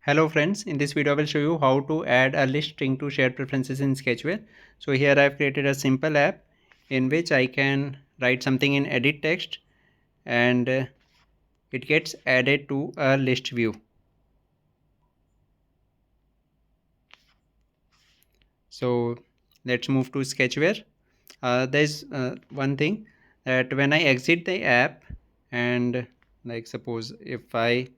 Hello friends, in this video I will show you how to add a list string to shared preferences in Sketchware. So here I have created a simple app in which I can write something in edit text and it gets added to a list view. So let's move to Sketchware. There's one thing that when I exit the app and like suppose if I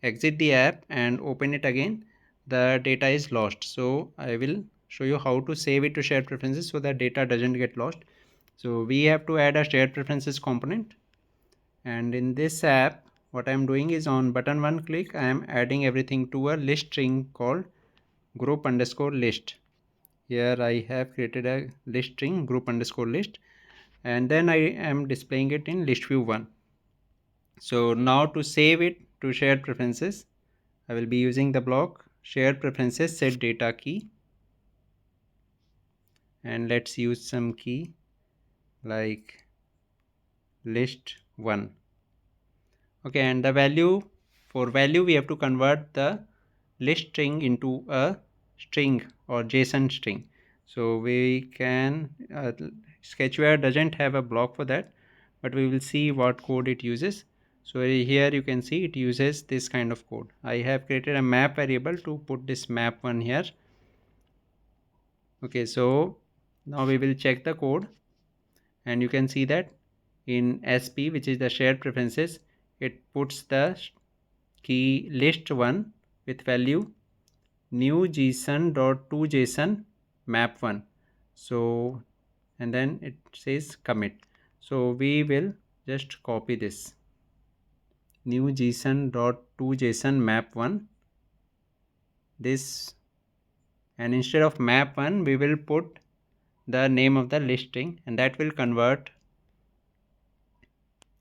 exit the app and open it again, the data is lost. So I will show you how to save it to shared preferences so that data doesn't get lost. So we have to add a shared preferences component, and in this app what I am doing is on button one click I am adding everything to a list string called group underscore list. Here I have created a list string group underscore list, and then I am displaying it in list view 1. So now to save it to shared preferences, I will be using the block shared preferences set data key, and let's use some key like list 1. Okay, and the value we have to convert the list string into a string or JSON string. So we can Sketchware doesn't have a block for that, but we will see what code it uses. So here you can see it uses this kind of code. I have created a map variable to put this map one here. Okay, so now we will check the code, and you can see that in SP, which is the shared preferences, it puts the key list 1 with value new json.toJSON map 1. So and then it says commit. So we will just copy this new json.toJSON map 1 this, and instead of map 1 we will put the name of the listing, and that will convert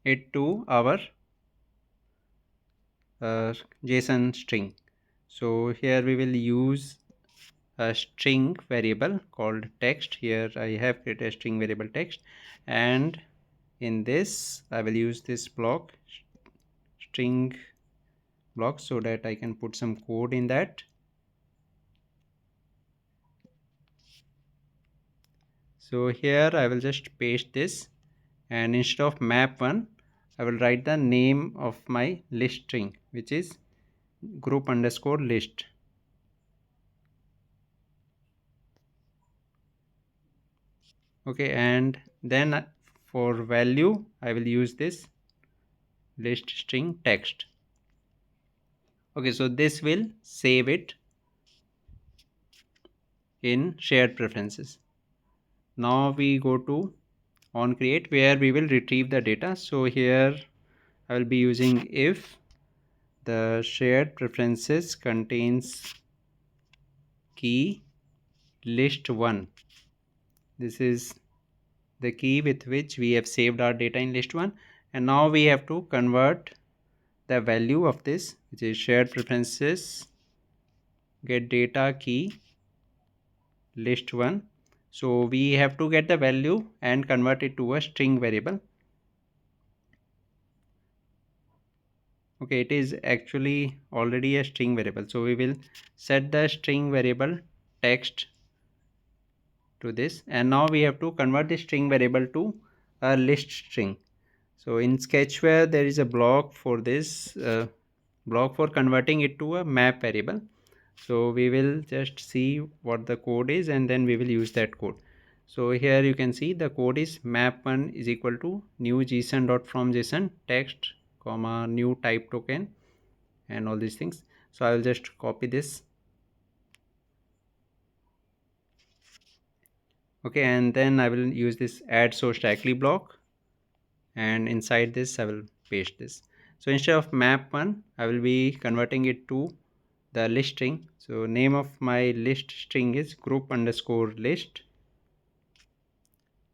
it to our JSON string. So here we will use a string variable called text. Here I have created a string variable text, and in this I will use this block string block so that I can put some code in that. So here I will just paste this, and instead of map1 I will write the name of my list string, which is group underscore list. Okay, and then for value I will use this list string text. Okay, so this will save it in shared preferences. Now we go to on create where we will retrieve the data. So here I will be using if the shared preferences contains key list 1. This is the key with which we have saved our data in list 1, and now we have to convert the value of this, which is shared preferences get data key list 1. So we have to get the value and convert it to a string variable. Okay, it is actually already a string variable, so we will set the string variable text to this, and now we have to convert the string variable to a list string. So in Sketchware there is a block for this block for converting it to a map variable. So we will just see what the code is, and then we will use that code. So here you can see the code is map1 is equal to new json.fromJSON text comma new type token and all these things. So I will just copy this. Okay, and then I will use this add source directly block, and inside this I will paste this. So instead of map1 I will be converting it to the list string. So name of my list string is group underscore list.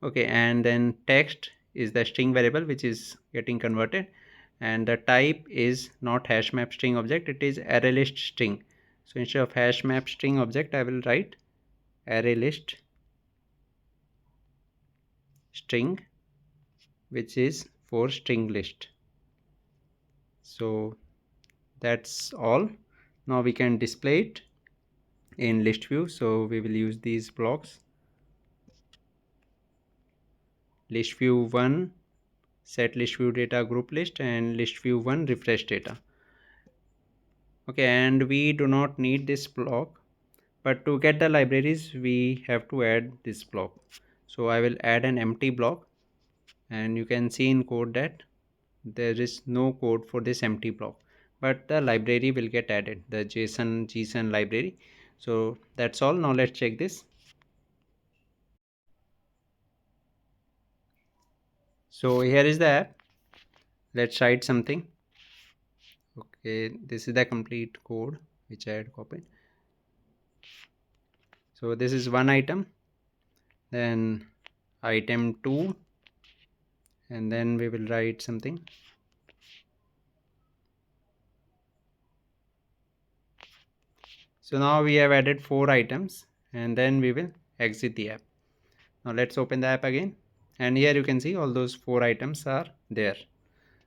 Okay, and then text is the string variable which is getting converted, and the type is not hash map string object, it is array list string. So instead of hash map string object I will write array list string, which is for string list. So that's all. Now we can display it in list view, so we will use these blocks: list view 1 set list view data group list, and list view 1 refresh data. Okay, and we do not need this block, but to get the libraries we have to add this block. So I will add an empty block, and you can see in code that there is no code for this empty block, but the library will get added, the JSON library. So that's all. Now let's check this. So here is the app. Let's write something. Okay, this is the complete code which I had copied. So this is one item, then item 2, and then we will write something. So now we have added 4 items, and then we will exit the app. Now let's open the app again, and here you can see all those 4 items are there.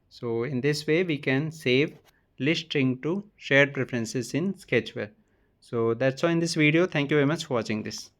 So in this way we can save list string to shared preferences in Sketchware. So that's all in this video. Thank you very much for watching this.